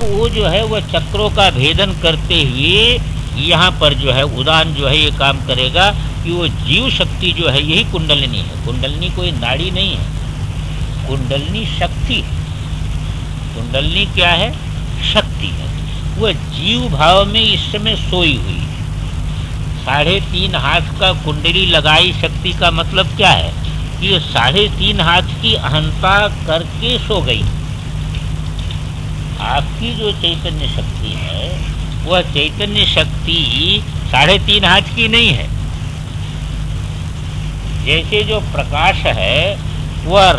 वो जो है वह चक्रों का भेदन करते हुए यहाँ पर जो है उदान जो है ये काम करेगा कि वो जीव शक्ति जो है यही कुंडलिनी है। कुंडलिनी कोई नाड़ी नहीं है, कुंडलिनी शक्ति है। कुंडलिनी क्या है? शक्ति है। वह जीव भाव में इस समय सोई हुई है। 3.5 हाथ का कुंडली लगाई शक्ति का मतलब क्या है कि 3.5 हाथ की अहंता करके सो गई। आपकी जो चैतन्य शक्ति है वह चैतन्य शक्ति 3.5 हाथ की नहीं है। जैसे जो प्रकाश है वह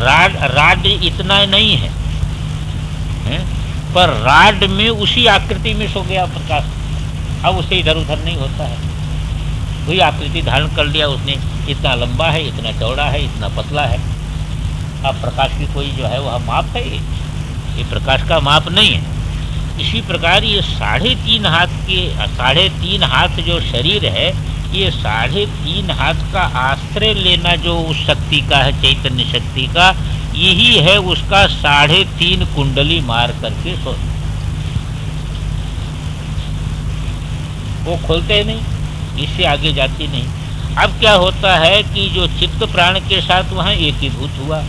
राड इतना नहीं है, पर राड में उसी आकृति में सो गया प्रकाश। अब उसे इधर उधर नहीं होता है, वही आकृति धारण कर लिया उसने। इतना लंबा है, इतना चौड़ा है, इतना पतला है। अब प्रकाश की कोई जो है वह माप है, ये प्रकाश का माप नहीं है। इसी प्रकार ये 3.5 हाथ जो शरीर है, ये 3.5 हाथ का आश्रय लेना जो उस शक्ति का है, चैतन्य शक्ति का, यही है उसका 3.5 कुंडली मार करके सो। वो खोलते नहीं, इससे आगे जाती नहीं। अब क्या होता है कि जो चित्त प्राण के साथ वहाँ एकीभूत हुआ,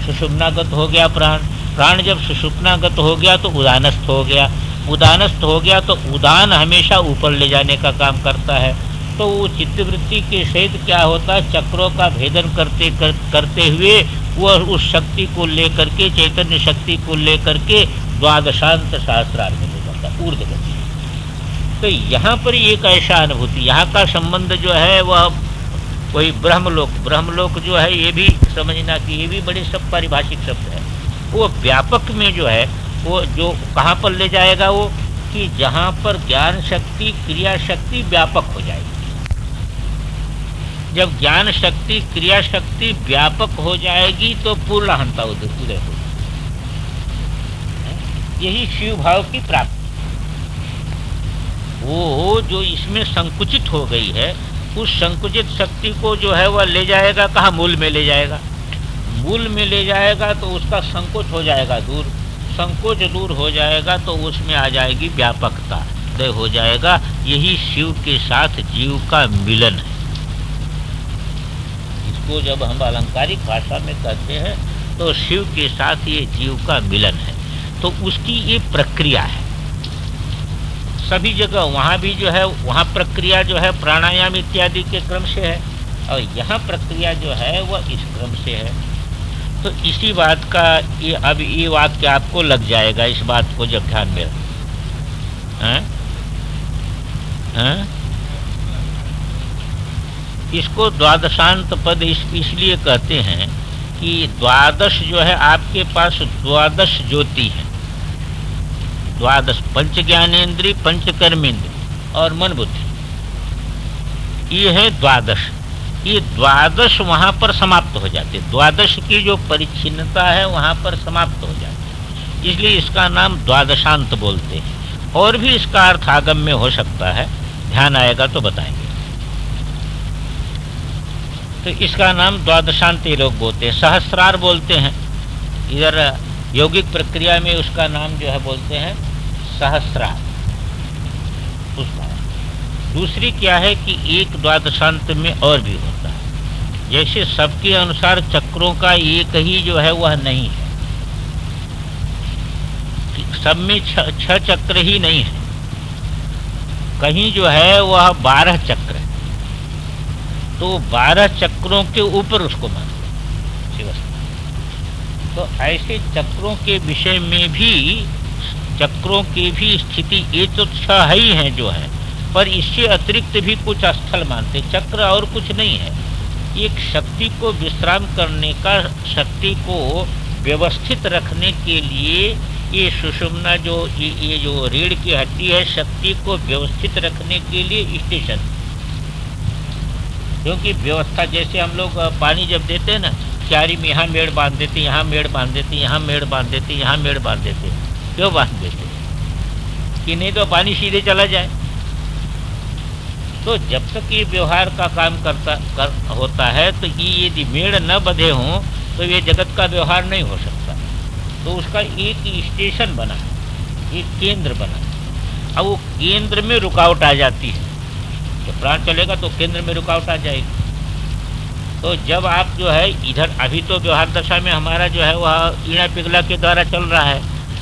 सुषुम्नागत हो गया प्राण। प्राण जब सुषुप्नागत हो गया तो उदानस्थ हो गया। उदानस्थ हो गया तो उदान हमेशा ऊपर ले जाने का काम करता है। तो वो चित्तवृत्ति के सहित क्या होता है, चक्रों का भेदन करते हुए वह उस शक्ति को लेकर के, चैतन्य शक्ति को लेकर के द्वादशांत सहस्रार में ले जाता है, ऊर्ध्व गति। तो यहाँ पर एक ऐसा अनुभूति, यहाँ का संबंध जो है वह वही ब्रह्मलोक जो है, ये भी समझना कि ये भी बड़े सब पारिभाषिक शब्द है। वो व्यापक में जो है वो जो कहाँ पर ले जाएगा, वो कि जहाँ पर ज्ञान शक्ति क्रिया शक्ति व्यापक हो जाएगी। जब ज्ञान शक्ति क्रिया शक्ति व्यापक हो जाएगी तो पूर्णाहंता उदय होगी। यही शिव भाव की प्राप्ति। वो जो इसमें संकुचित हो गई है, उस संकुचित शक्ति को जो है वह ले जाएगा कहाँ? मूल में ले जाएगा। मूल में ले जाएगा तो उसका संकोच हो जाएगा दूर। संकोच दूर हो जाएगा तो उसमें आ जाएगी व्यापकता, उदय हो जाएगा। यही शिव के साथ जीव का मिलन है। इसको जब हम अलंकारिक भाषा में कहते हैं तो शिव के साथ ये जीव का मिलन है। तो उसकी ये प्रक्रिया है सभी जगह। वहाँ भी जो है, वहाँ प्रक्रिया जो है प्राणायाम इत्यादि के क्रम से है, और यहाँ प्रक्रिया जो है वह इस क्रम से है। तो इसी बात का ये अब ये वाक्य आपको लग जाएगा, इस बात को जब ध्यान में इसको द्वादशांत पद इसलिए कहते हैं कि द्वादश जो है आपके पास द्वादश ज्योति है। द्वादश पंच ज्ञानेन्द्रिय, पंच कर्मेंद्रिय और मन बुद्धि, ये है द्वादश। ये द्वादश वहाँ पर समाप्त हो जाते, द्वादश की जो परिच्छिन्नता है वहाँ पर समाप्त हो जाती, इसलिए इसका नाम द्वादशांत बोलते हैं। और भी इसका अर्थ आगम में हो सकता है, ध्यान आएगा तो बताएंगे। तो इसका नाम द्वादशांत ये लोग बोलते हैं। सहस्रार बोलते हैं, इधर यौगिक प्रक्रिया में उसका नाम जो है बोलते हैं सहस्रार। उसका दूसरी क्या है कि एक द्वादशांत में और भी होता है। जैसे सबके अनुसार चक्रों का एक ही जो है वह नहीं है, सब में 6 चक्र ही नहीं है, कहीं जो है वह 12 चक्र है। तो 12 चक्रों के ऊपर उसको मानते हैं। तो ऐसे चक्रों के विषय में भी, चक्रों की भी स्थिति ये तो 6 ही है जो है, पर इससे अतिरिक्त भी कुछ स्थल मानते। चक्र और कुछ नहीं है, एक शक्ति को विश्राम करने का, शक्ति को व्यवस्थित रखने के लिए ये सुषुम्ना जो ये जो रीढ़ की हड्डी है, शक्ति को व्यवस्थित रखने के लिए स्टेशन। क्योंकि व्यवस्था, जैसे हम लोग पानी जब देते हैं ना, क्यारी में यहाँ मेड़ बांध देते, यहाँ मेड़ बांध देते, यहाँ मेड़ बांध देते, यहाँ मेड़ बांध देते। क्यों बांध देते? कि नहीं तो पानी सीधे चला जाए। तो जब तक ये व्यवहार का काम होता है, तो ये यदि मेड़ न बंधे हों तो ये जगत का व्यवहार नहीं हो सकता। तो उसका एक स्टेशन बना है, एक केंद्र बना। अब वो केंद्र में रुकावट आ जाती है, तो प्राण चलेगा तो केंद्र में रुकावट आ जाएगी। तो जब आप जो है इधर, अभी तो व्यवहार दशा में हमारा जो है वह ईड़ा पिघला के द्वारा चल रहा है,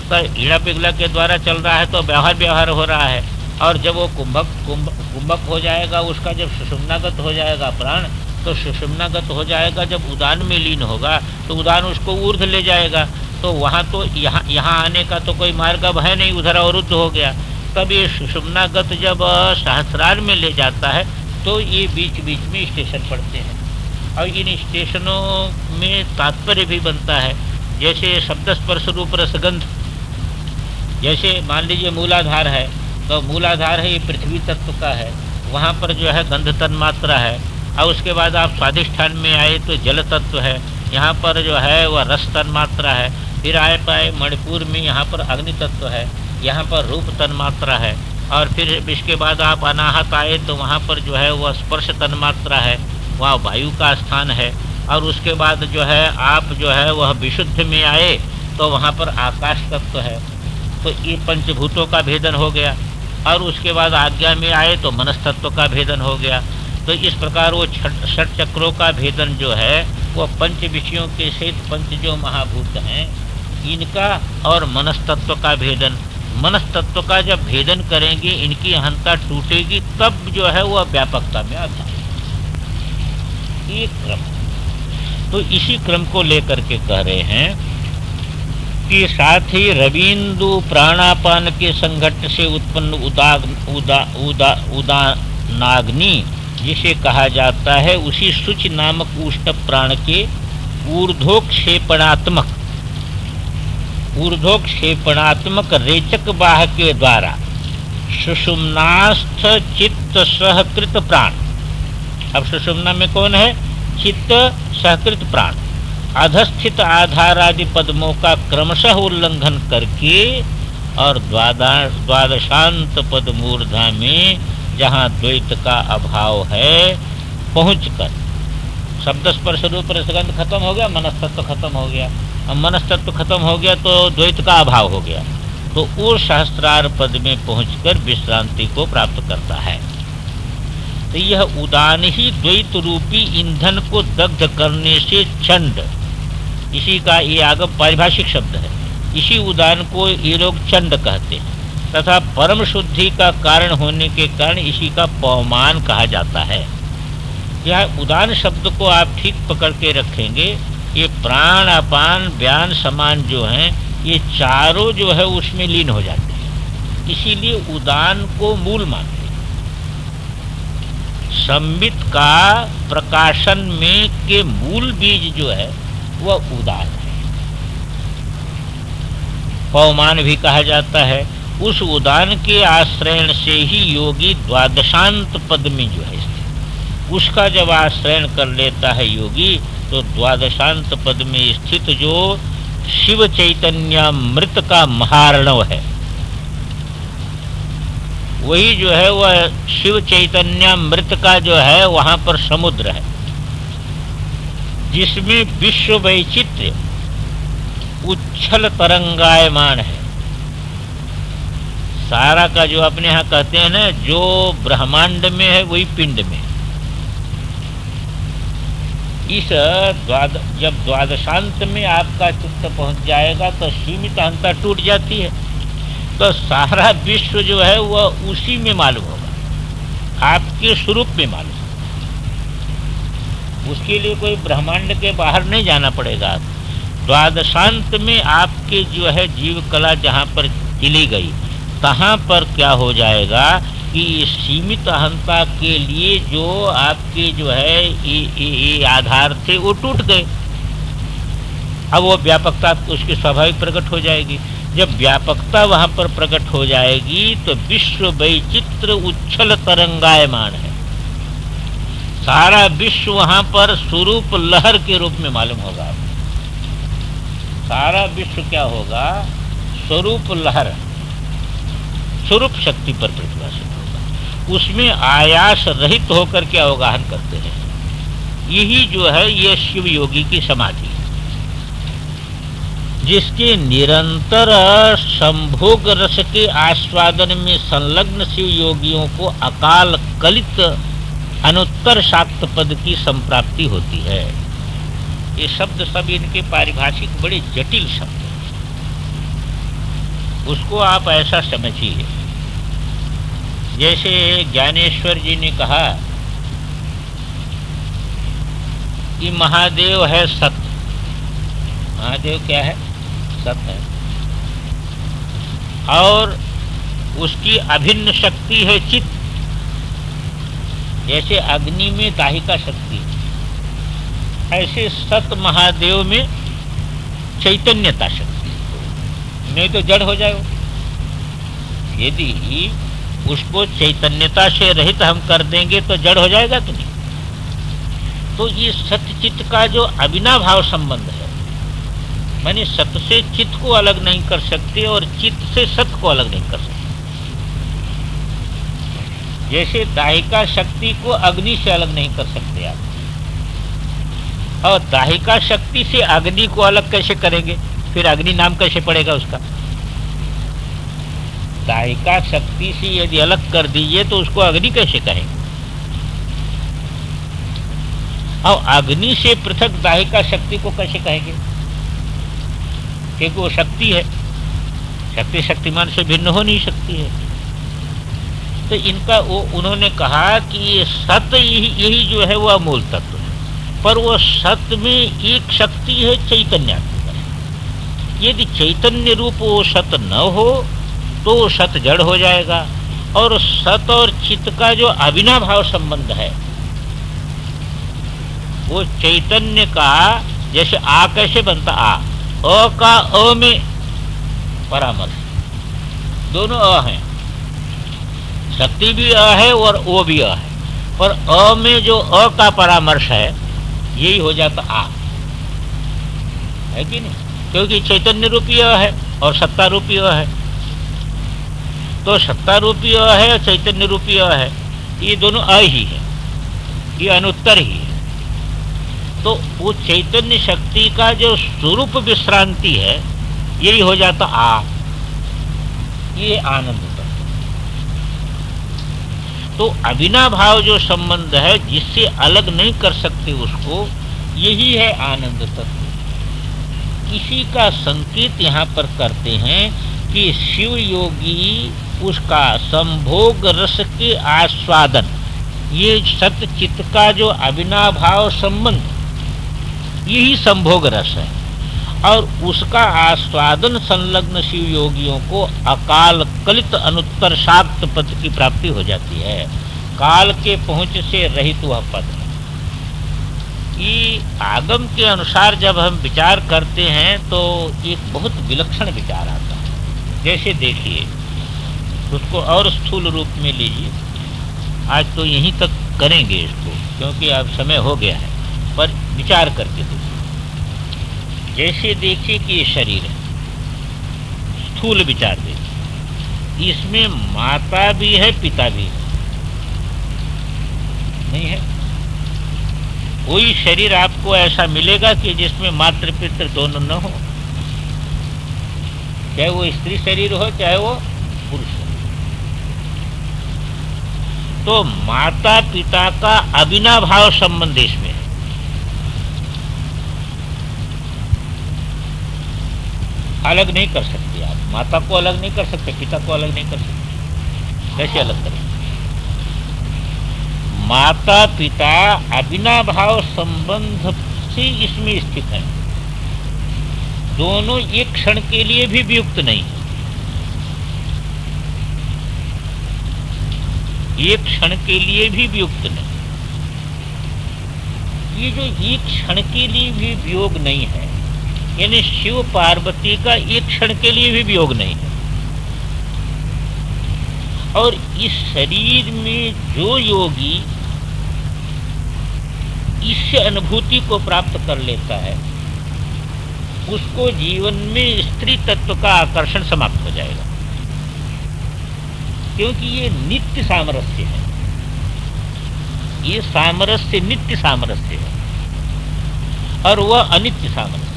तो ईड़ा पिघला के द्वारा चल रहा है तो व्यवहार हो रहा है। और जब वो कुंभक हो जाएगा, उसका जब सुषुम्नागत हो जाएगा प्राण, तो सुषुम्नागत हो जाएगा, जब उदान में लीन होगा तो उदान उसको ऊर्ध्व ले जाएगा। तो वहाँ तो यहाँ आने का तो कोई मार्ग अब है नहीं, उधर अवरुद्ध हो गया। तब ये सुषुम्नागत जब सहस्रार में ले जाता है तो ये बीच बीच में स्टेशन पड़ते हैं, और इन स्टेशनों में तात्पर्य भी बनता है। जैसे शब्द स्पर्श रूप रसगंध, जैसे मान लीजिए मूलाधार है, तो मूलाधार है ये पृथ्वी तत्व का है, वहाँ पर जो है गंध तन्मात्रा है। और उसके बाद आप स्वादिष्ठान में आए तो जल तत्व है, यहाँ पर जो है वह रस तन्मात्रा है। फिर आए पाए मणिपुर में, यहाँ पर अग्नि तत्व है, यहाँ पर रूप तन्मात्रा है। और फिर इसके बाद आप अनाहत आए तो वहाँ पर जो है वह स्पर्श तन्मात्रा है, वहाँ वायु का स्थान है। और उसके बाद जो है आप जो है वह विशुद्ध में आए तो वहाँ पर आकाश तत्व है। तो ये पंचभूतों का भेदन हो गया। और उसके बाद आज्ञा में आए तो मनस्तत्व का भेदन हो गया। तो इस प्रकार वो षट चक्रों का भेदन जो है वो पंच विषयों के सहित पंच जो महाभूत हैं इनका, और मनस्तत्व का भेदन। मनस्तत्व का जब भेदन करेंगे, इनकी अहंता टूटेगी, तब जो है वह व्यापकता में आता है। एक क्रम, तो इसी क्रम को लेकर के कह रहे हैं कि साथ ही रवींदु प्राणापान के संघट्ट से उत्पन्न उदानाग्नि जिसे कहा जाता है, उसी शुचि नामक उष्ण प्राण के ऊर्ध्वक्षेपणात्मक रेचक बाह के द्वारा सुषुम्नास्थ चित्त सहकृत प्राण। अब सुषुम्ना में कौन है? चित्त सहकृत प्राण अधस्थित आधार आदि पद्मों का क्रमशः उल्लंघन करके और द्वादशांत पद मूर्धा में जहाँ द्वैत का अभाव है पहुंचकर, शब्द स्पर्श रूप रसगंध खत्म हो गया, मनस्तत्व खत्म हो गया। अब मनस्तत्व खत्म हो गया तो द्वैत का अभाव हो गया, तो वो सहस्त्रार पद में पहुंचकर विश्रांति को प्राप्त करता है। तो यह उदान ही द्वैत रूपी ईंधन को दग्ध करने से चंड, इसी का ये आगम पारिभाषिक शब्द है, इसी उदान को ये लोग चंड कहते हैं, तथा परम शुद्धि का कारण होने के कारण इसी का पवमान कहा जाता है। यह उदान शब्द को आप ठीक पकड़ के रखेंगे, ये प्राण अपान व्यान समान जो हैं ये चारों जो है उसमें लीन हो जाते हैं, इसीलिए उदान को मूल मानते हैं। संबित का प्रकाशन में के मूल बीज जो है वह उदान है, पवमान भी कहा जाता है। उस उदान के आश्रयण से ही योगी द्वादशांत पद में जो है स्थित, उसका जब आश्रयण कर लेता है योगी तो द्वादशांत पद में स्थित जो शिव चैतन्यामृत का महार्णव है, वही जो है वह शिव चैतन्यामृत का जो है वहां पर समुद्र है, जिसमें विश्व वैचित्र्य उच्छल तरंगायमान है। सारा का जो अपने यहाँ कहते हैं ना, जो ब्रह्मांड में है वही पिंड में। इस जब द्वादशांत में आपका चित्त पहुंच जाएगा तो सीमित अहंता टूट जाती है, तो सारा विश्व जो है वह उसी में मालूम होगा, आपके स्वरूप में मालूम होगा। उसके लिए कोई ब्रह्मांड के बाहर नहीं जाना पड़ेगा। द्वादशांत में आपके जो है जीव कला जहाँ पर चली गई, तहाँ पर क्या हो जाएगा कि सीमित अहंता के लिए जो आपके जो है ये आधार थे वो टूट गए। अब वो व्यापकता उसकी स्वाभाविक प्रकट हो जाएगी। जब व्यापकता वहाँ पर प्रकट हो जाएगी तो विश्व वैचित्र उच्छल तरंगायमान है, सारा विश्व वहाँ पर स्वरूप लहर के रूप में मालूम होगा। सारा विश्व क्या होगा? स्वरूप लहर, स्वरूप शक्ति पर प्रतिभाषित होगा, उसमें आयास रहित होकर के अवगाहन करते हैं। यही जो है ये शिव योगी की समाधि है, जिसके निरंतर संभोग रस के आस्वादन में संलग्न शिव योगियों को अकाल कलित अनुत्तर शाक्त पद की संप्राप्ति होती है। ये शब्द सब इनके पारिभाषिक बड़े जटिल शब्द हैं, उसको आप ऐसा समझिए। जैसे ज्ञानेश्वर जी ने कहा कि महादेव है सत्य। महादेव क्या है? सत्य है। और उसकी अभिन्न शक्ति है चित्त। जैसे अग्नि में दाहिका शक्ति है, ऐसे सत महादेव में चैतन्यता शक्ति, नहीं तो जड़ हो जाए। यदि उसको चैतन्यता से रहित हम कर देंगे तो जड़ हो जाएगा कि नहीं? तो ये सत्य चित्त का जो अविनाभाव संबंध है, माने सत्य से चित्त को अलग नहीं कर सकते और चित्त से सत्य को अलग नहीं कर सकते। जैसे दाहिका शक्ति को अग्नि से अलग नहीं कर सकते आप, और दाहिका शक्ति से अग्नि को अलग कैसे करेंगे? फिर अग्नि नाम कैसे पड़ेगा उसका? दाहिका शक्ति से यदि अलग कर दीजिए तो उसको अग्नि कैसे कहेंगे? और अग्नि से पृथक दाहिका शक्ति को कैसे कहेंगे? क्योंकि वो शक्ति है, शक्ति शक्तिमान से भिन्न हो नहीं सकती है। तो इनका वो उन्होंने कहा कि ये सत्य यही जो है वो अमूल तत्व है, पर वो सत्य में एक शक्ति है चैतन्य। यदि चैतन्य रूप वो सत्य न हो तो वो सत्य जड़ हो जाएगा। और सत और चित्त का जो अविनाभाव संबंध है, वो चैतन्य का, जैसे आ कैसे बनता? अ का अ में परामर्श, दोनों अ हैं, शक्ति भी अ है और ओ भी अ है, पर अ में जो अ का परामर्श है यही हो जाता आ, है कि नहीं? क्योंकि चैतन्य रूपी अ है और सत्ता रूपी अ है। तो सत्ता रूपी अ है और चैतन्य रूपी अ है, ये दोनों अ ही है, ये अनुत्तर ही है। तो वो चैतन्य शक्ति का जो स्वरूप विश्रांति है यही हो जाता आ, ये आनंद तत्व। तो अविनाभाव जो संबंध है जिससे अलग नहीं कर सकते उसको, यही है आनंद तत्व। इसी का संकेत यहाँ पर करते हैं कि शिव योगी उसका संभोग रस के आस्वादन, ये सत्य चित्त का जो अविनाभाव संबंध, यही संभोग रस है। और उसका आस्वादन संलग्न शिव योगियों को अकाल कलित अनुत्तर शाक्त पद की प्राप्ति हो जाती है। काल के पहुंच से रहित वह पद है। ये आगम के अनुसार जब हम विचार करते हैं तो एक बहुत विलक्षण विचार आता है। जैसे देखिए, उसको और स्थूल रूप में लीजिए। आज तो यहीं तक करेंगे इसको, क्योंकि अब समय हो गया है, पर विचार करके देखिए। जैसे देखिए कि ये शरीर है, स्थूल विचार देखिए, इसमें माता भी है पिता भी है, नहीं है? कोई शरीर आपको ऐसा मिलेगा कि जिसमें मातृ पितृ दोनों न हो, चाहे वो स्त्री शरीर हो चाहे वो पुरुष हो। तो माता पिता का अविनाभाव संबंध इसमें है। अलग नहीं कर सकते आप, माता को अलग नहीं कर सकते, पिता को अलग नहीं कर सकते। कैसे अलग करें? माता पिता अविनाभाव संबंध से इसमें स्थित है। दोनों एक क्षण के लिए भी वियुक्त नहीं है। एक क्षण के लिए भी वियुक्त नहीं। ये जो एक क्षण के लिए भी वियोग नहीं है, यानी शिव पार्वती का एक क्षण के लिए भी वियोग नहीं है। और इस शरीर में जो योगी इस अनुभूति को प्राप्त कर लेता है, उसको जीवन में स्त्री तत्व का आकर्षण समाप्त हो जाएगा, क्योंकि ये नित्य सामरस्य है। ये सामरस्य नित्य सामरस्य है और वह अनित्य सामरस्य।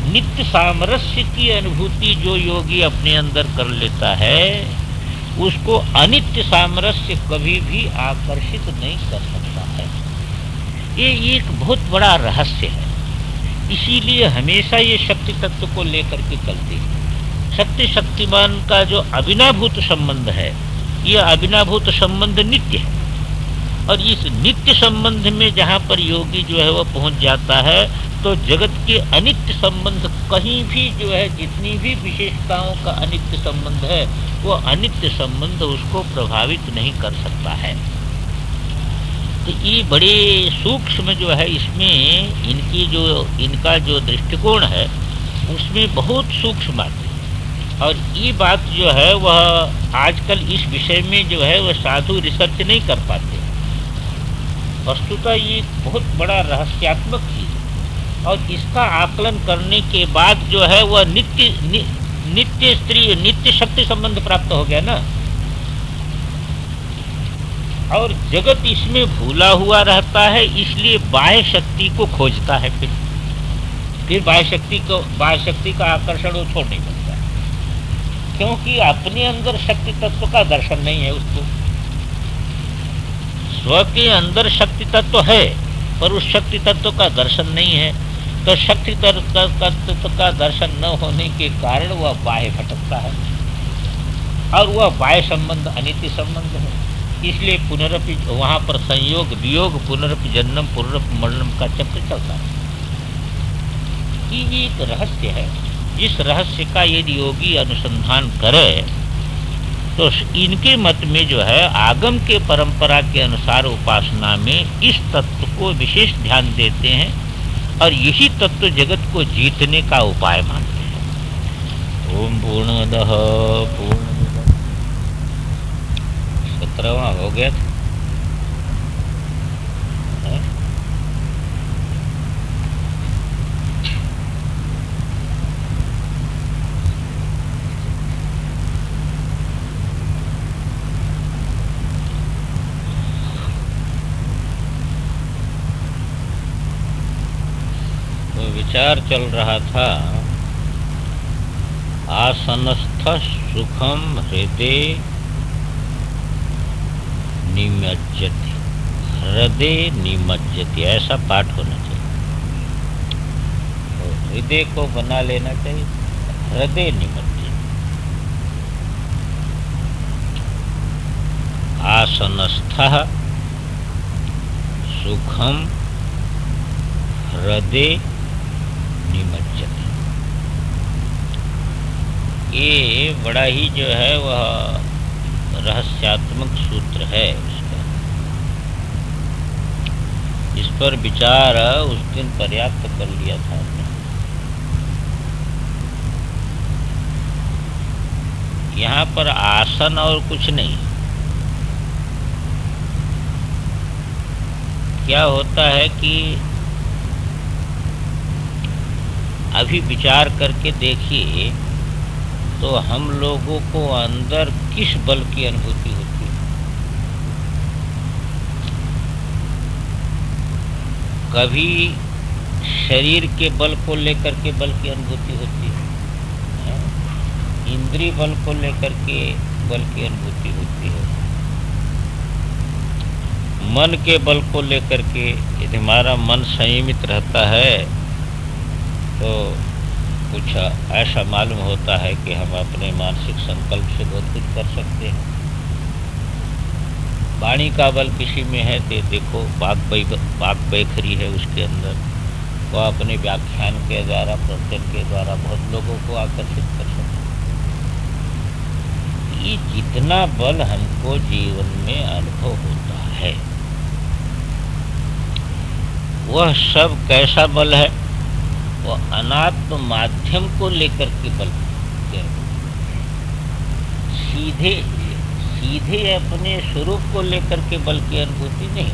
नित्य सामरस्य की अनुभूति जो योगी अपने अंदर कर लेता है, उसको अनित्य सामरस्य कभी भी आकर्षित नहीं कर सकता है। ये एक बहुत बड़ा रहस्य है। इसीलिए हमेशा ये शक्ति तत्व को लेकर के चलते हैं। शक्ति शक्तिमान का जो अविनाभूत संबंध है, ये अविनाभूत संबंध नित्य है। और इस नित्य संबंध में जहाँ पर योगी जो है वह पहुँच जाता है, तो जगत के अनित्य संबंध कहीं भी जो है, जितनी भी विशेषताओं का अनित्य संबंध है, वो अनित्य संबंध उसको प्रभावित नहीं कर सकता है। तो ये बड़े सूक्ष्म जो है, इसमें इनका जो दृष्टिकोण है उसमें बहुत सूक्ष्म बात है। और ये बात जो है वह आजकल इस विषय में जो है वह साधु रिसर्च नहीं कर पाते। वस्तुतः ये बहुत बड़ा रहस्यात्मक चीज है, और इसका आकलन करने के बाद जो है वह नित्य शक्ति संबंध प्राप्त हो गया ना। और जगत इसमें भूला हुआ रहता है, इसलिए बाह्य शक्ति को खोजता है। फिर बाह्य शक्ति का आकर्षण वो छोड़ नहीं सकता है, क्योंकि अपने अंदर शक्ति तत्व का दर्शन नहीं है उसको। स्व के अंदर शक्ति तत्व है, पर उस शक्ति तत्व का दर्शन नहीं है। तो शक्ति तत्व का दर्शन न होने के कारण वह बाह्य भटकता है, और वह बाह्य संबंध अनित्य संबंध है। इसलिए पुनरपि वहाँ पर संयोग वियोग, पुनरपि जन्म पुनरपि मरणम का चक्र चलता है। ये एक रहस्य है। इस रहस्य का यदि योगी अनुसंधान करे, तो इनके मत में जो है आगम के परंपरा के अनुसार उपासना में इस तत्व को विशेष ध्यान देते हैं, और यही तत्व जगत को जीतने का उपाय मानते हैं। ओम पूर्णमदः पूर्णमिदं 17वां हो गया था। विचार चल रहा था, आसनस्थ सुखम हृदय निमज्जति, हृदय निमज्जति, ऐसा पाठ होना चाहिए। तो हृदय को बना लेना चाहिए, हृदय निमज्जति। आसनस्थ सुखम हृदय निमज्जति, ये बड़ा ही जो है वह रहस्यात्मक सूत्र है उसका। इस पर विचार उस दिन पर्याप्त कर लिया था। यहाँ पर आसन और कुछ नहीं। क्या होता है कि अभी विचार करके देखिए तो हम लोगों को अंदर किस बल की अनुभूति होती है। कभी शरीर के बल को लेकर के बल की अनुभूति होती है, इंद्रिय बल को लेकर के बल की अनुभूति होती है, मन के बल को लेकर के यदि हमारा मन संयमित रहता है तो कुछ ऐसा मालूम होता है कि हम अपने मानसिक संकल्प से बहुत कुछ कर सकते हैं। वाणी का बल किसी में है तो देखो वाक बैखरी है उसके अंदर, वो अपने व्याख्यान के द्वारा प्रवचन के द्वारा बहुत लोगों को आकर्षित कर सकते हैं। ये जितना बल हमको जीवन में अनुभव होता है वह सब कैसा बल है, वो अनात्म माध्यम को लेकर के बल, सीधे अपने स्वरूप को लेकर के बल की अनुभूति नहीं।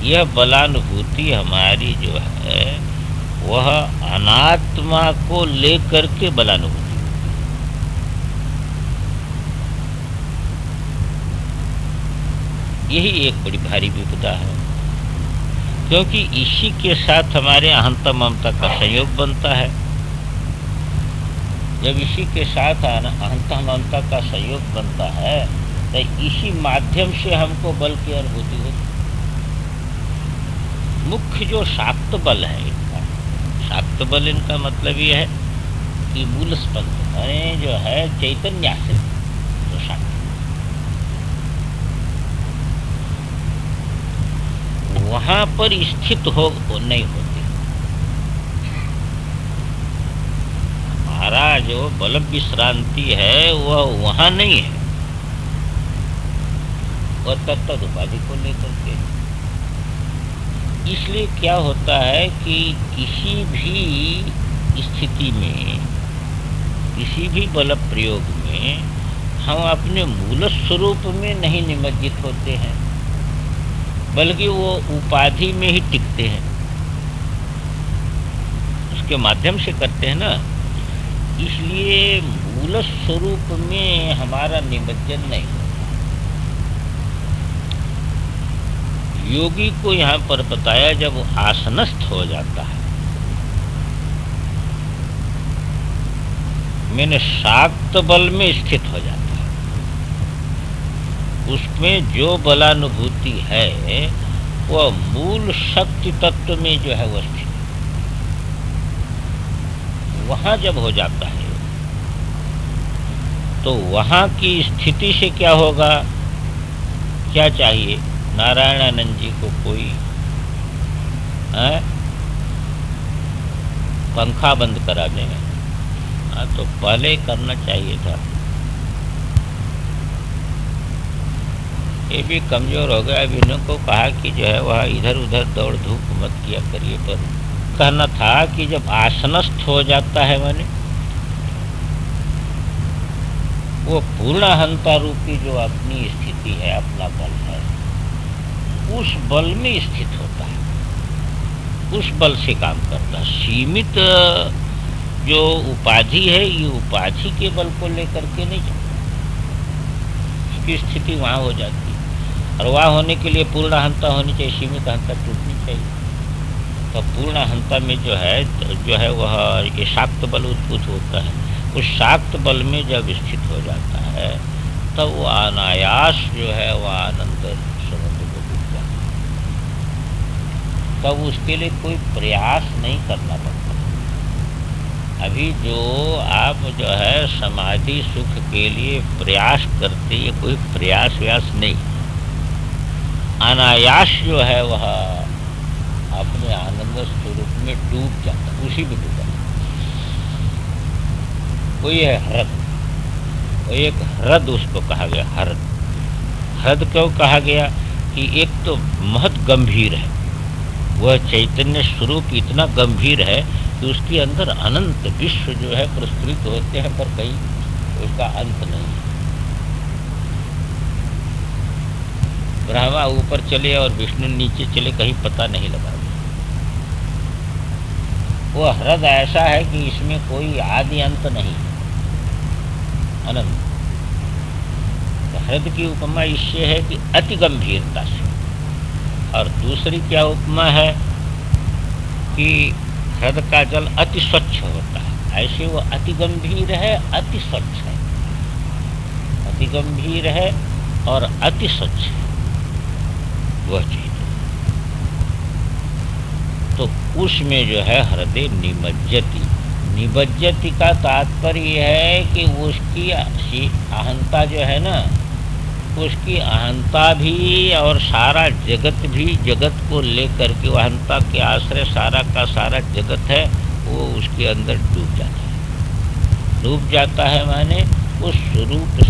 यह बलानुभूति हमारी जो है वह अनात्मा को लेकर के बलानुभूति। यही एक बड़ी भारी विपदा है। क्योंकि इसी के साथ हमारे अहंता ममता का संयोग बनता है। जब इसी के साथ अहंता ममता का संयोग बनता है तो इसी माध्यम से हमको बल की अनुभूति होती। मुख्य जो शाक्त बल है इनका, शाक्त बल इनका मतलब ये है कि मूल स्पंद जो है चैतन्य से तो शाक्त, वहां पर स्थित हो नहीं होती। हमारा जो बल विश्रांति है वह वहां नहीं है, वह तत्त उपाधि को लेकर के। इसलिए क्या होता है कि किसी भी स्थिति में, किसी भी बल प्रयोग में हम अपने मूल स्वरूप में नहीं निमज्जित होते हैं, बल्कि वो उपाधि में ही टिकते हैं, उसके माध्यम से करते हैं ना। इसलिए मूल स्वरूप में हमारा निमज्जन नहीं होता। योगी को यहाँ पर बताया जब वो आसनस्थ हो जाता है, मैंने शाक्त बल में स्थित हो जाता है, उसमें जो बलानुभूति है वह मूल शक्ति तत्व में जो है वह स्थित, वहां जब हो जाता है तो वहां की स्थिति से क्या होगा, क्या चाहिए। नारायणानंद जी को कोई पंखा बंद करा देंगे, तो पहले करना चाहिए था। ये भी कमजोर हो गया। अभी इनको कहा कि जो है वह इधर उधर दौड़ धूप मत किया करिए, पर कहना था कि जब आसनस्थ हो जाता है माने वो पूर्णाहंता रूपी जो अपनी स्थिति है, अपना बल है, उस बल में स्थित होता है, उस बल से काम करता है। सीमित जो उपाधि है ये उपाधि के बल को लेकर के नहीं चलता, इसकी स्थिति वहाँ हो जाती है। और वहाँ होने के लिए पूर्णाहंता होनी चाहिए, सीमित अहंता टूटनी चाहिए। तो पूर्णाहंता में जो है वह ये शाक्त बल उत्पन्न होता है। उस शाक्त बल में जब स्थित हो जाता है तब वो अनायास जो है वह आनंद समुद्र को डूब जाता है। तब उसके लिए कोई प्रयास नहीं करना पड़ता। अभी जो आप जो है समाधि सुख के लिए प्रयास करते, ये कोई प्रयास व्यास नहीं, अनायास जो है वह अपने आनंद स्वरूप में डूब जाता, उसी में डूबा। कोई है ह्रद, कोई एक ह्रद उसको कहा गया। ह्रद, ह्रद क्यों कहा गया कि एक तो महत गंभीर है, वह चैतन्य स्वरूप इतना गंभीर है कि उसके अंदर अनंत विश्व जो है प्रस्तुत होते हैं, पर कहीं उसका अंत नहीं है। ब्रह्मा ऊपर चले और विष्णु नीचे चले, कहीं पता नहीं लगा। वो ह्रद ऐसा है कि इसमें कोई आदि अंत नहीं, अनंत। तो ह्रद की उपमा इससे है कि अति गंभीरता से। और दूसरी क्या उपमा है कि ह्रद का जल अति स्वच्छ होता है, ऐसे वो अति गंभीर है, अति स्वच्छ है, अति गंभीर है और अति स्वच्छ है वह चीज। तो उसमें जो है हृदय निमज्जति, निमज्जति का तात्पर्य है कि उसकी अहंता जो है ना, उसकी अहंता भी और सारा जगत भी, जगत को लेकर के अहंता के आश्रय सारा का सारा जगत है, वो उसके अंदर डूब जाता है। डूब जाता है माने उस स्वरूप